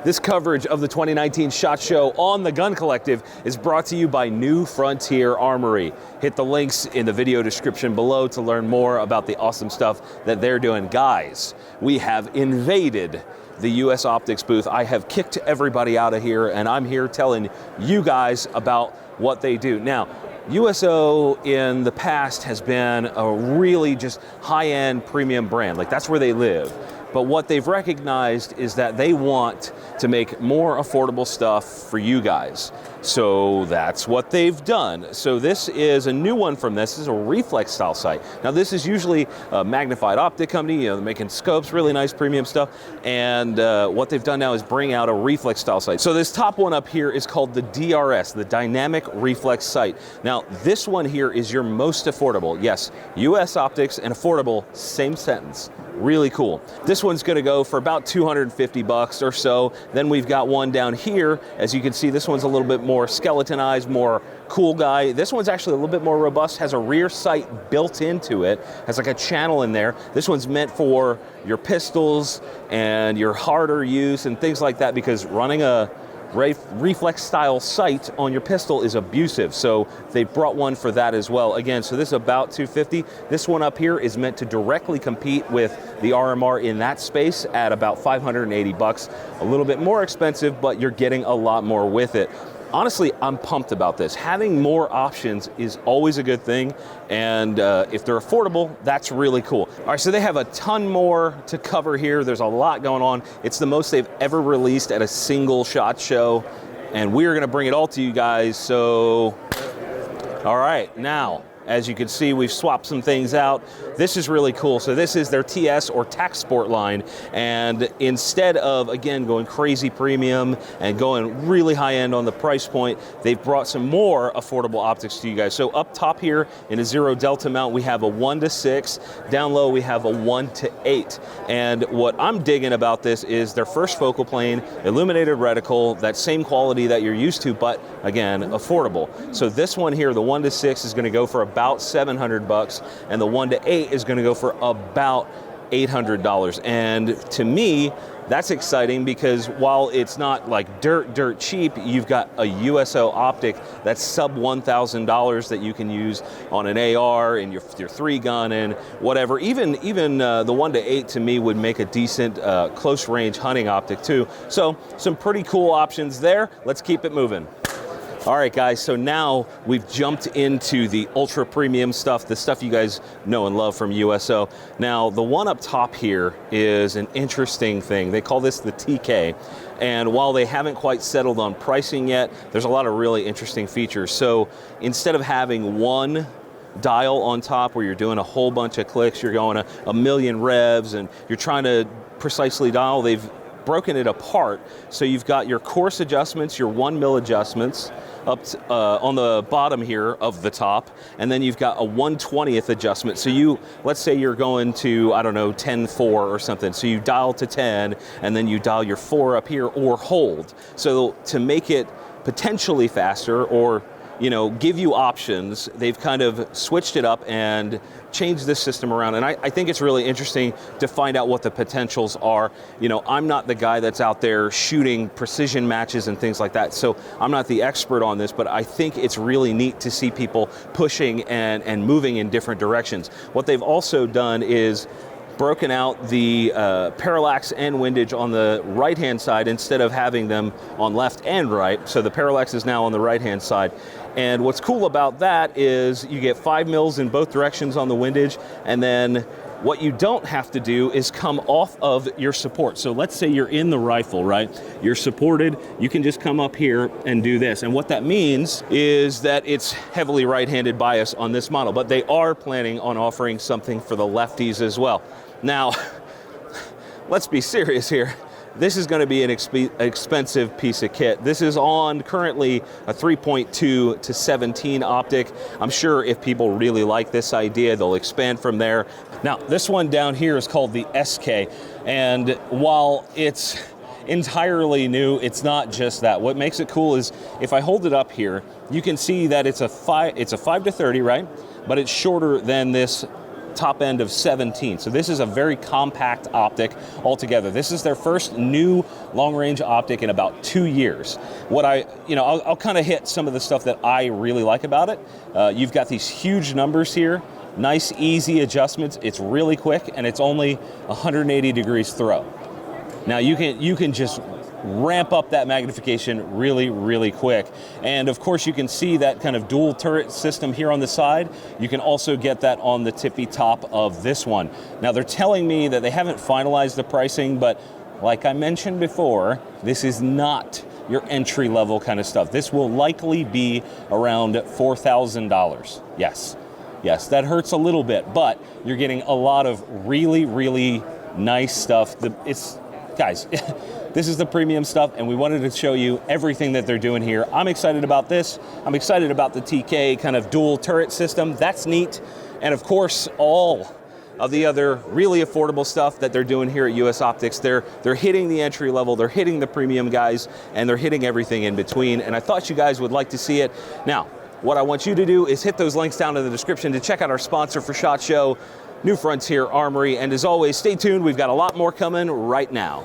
This coverage of the 2019 SHOT Show on the Gun Collective is brought to you by New Frontier Armory. Hit the links in the video description below to learn more about the awesome stuff that they're doing. Guys, we have invaded the US Optics booth. I have kicked everybody out of here, and I'm here telling you guys about what they do. Now, USO in the past has been a really just high-end premium brand. Like, that's where they live. But what they've recognized is that they want to make more affordable stuff for you guys. So that's what they've done. So this is a new one from this. This is a Reflex style sight. Now this is usually a magnified optic company, they're making scopes, really nice premium stuff. And what they've done now is bring out a Reflex style sight. So this top one up here is called the DRS, the Dynamic Reflex Sight. Now this one here is your most affordable. Yes, US Optics and affordable, same sentence. Really cool. This one's gonna go for about 250 bucks or so. Then we've got one down here. As you can see, this one's a little bit more skeletonized, more cool guy. This one's actually a little bit more robust, has a rear sight built into it, has like a channel in there. This one's meant for your pistols and your harder use and things like that, because running a reflex style sight on your pistol is abusive, so they brought one for that as well. Again, so this is about 250. This one up here is meant to directly compete with the RMR in that space at about 580 bucks. A little bit more expensive, but you're getting a lot more with it. Honestly, I'm pumped about this. Having more options is always a good thing, and if they're affordable, that's really cool. All right, so they have a ton more to cover here. There's a lot going on. It's the most they've ever released at a single SHOT Show, and we're gonna bring it all to you guys, so, all right, now, as you can see, we've swapped some things out. This is really cool. So this is their TS or Tac Sport line. And instead of, again, going crazy premium and going really high end on the price point, they've brought some more affordable optics to you guys. So up top here in a 0 delta mount, we have a 1:6. Down low, we have a 1:8. And what I'm digging about this is their first focal plane, illuminated reticle, that same quality that you're used to, but again, affordable. So this one here, the 1:6, is gonna go for about 700 bucks, and the 1:8 is going to go for about $800. And to me, that's exciting, because while it's not like dirt cheap, you've got a USO optic that's sub $1,000 that you can use on an AR and your 3-gun and whatever. Even the 1:8 to me would make a decent close range hunting optic too. So some pretty cool options there. Let's keep it moving. All right, guys, so now we've jumped into the ultra premium stuff, the stuff you guys know and love from USO. Now, the one up top here is an interesting thing. They call this the TK. And while they haven't quite settled on pricing yet, there's a lot of really interesting features. So instead of having one dial on top where you're doing a whole bunch of clicks, you're going a million revs, and you're trying to precisely dial, they've broken it apart. So you've got your coarse adjustments, your 1 mil adjustments, up on the bottom here of the top, and then you've got a 1/20th adjustment. So let's say you're going to, I don't know, 10-4 or something. So you dial to 10, and then you dial your 4 up here, or hold. So to make it potentially faster, or give you options, they've kind of switched it up and changed this system around. And I think it's really interesting to find out what the potentials are. I'm not the guy that's out there shooting precision matches and things like that, so I'm not the expert on this, but I think it's really neat to see people pushing and moving in different directions. What they've also done is broken out the parallax and windage on the right-hand side instead of having them on left and right. So the parallax is now on the right-hand side. And what's cool about that is you get 5 mils in both directions on the windage, and then what you don't have to do is come off of your support. So let's say you're in the rifle, right? You're supported, you can just come up here and do this. And what that means is that it's heavily right-handed bias on this model, but they are planning on offering something for the lefties as well. Now, let's be serious here. This is going to be an expensive piece of kit. This is on currently a 3.2 to 17 optic. I'm sure if people really like this idea, they'll expand from there. Now, this one down here is called the SK, and while it's entirely new, it's not just that. What makes it cool is if I hold it up here, you can see that it's a 5 to 30, right? But it's shorter than this top end of 17. So this is a very compact optic altogether. This is their first new long-range optic in about 2 years. What I'll kind of hit some of the stuff that I really like about it. You've got these huge numbers here, nice easy adjustments. It's really quick, and it's only 180 degrees throw. Now you can just ramp up that magnification really, really quick. And of course you can see that kind of dual turret system here on the side. You can also get that on the tippy top of this one. Now they're telling me that they haven't finalized the pricing, but like I mentioned before, this is not your entry level kind of stuff. This will likely be around $4,000. Yes, that hurts a little bit, but you're getting a lot of really, really nice stuff. Guys, this is the premium stuff, and we wanted to show you everything that they're doing here. I'm excited about this. I'm excited about the TK kind of dual turret system. That's neat. And of course, all of the other really affordable stuff that they're doing here at US Optics. They're hitting the entry level, they're hitting the premium guys, and they're hitting everything in between. And I thought you guys would like to see it. Now, what I want you to do is hit those links down in the description to check out our sponsor for SHOT Show, New Frontier Armory, and as always, stay tuned. We've got a lot more coming right now.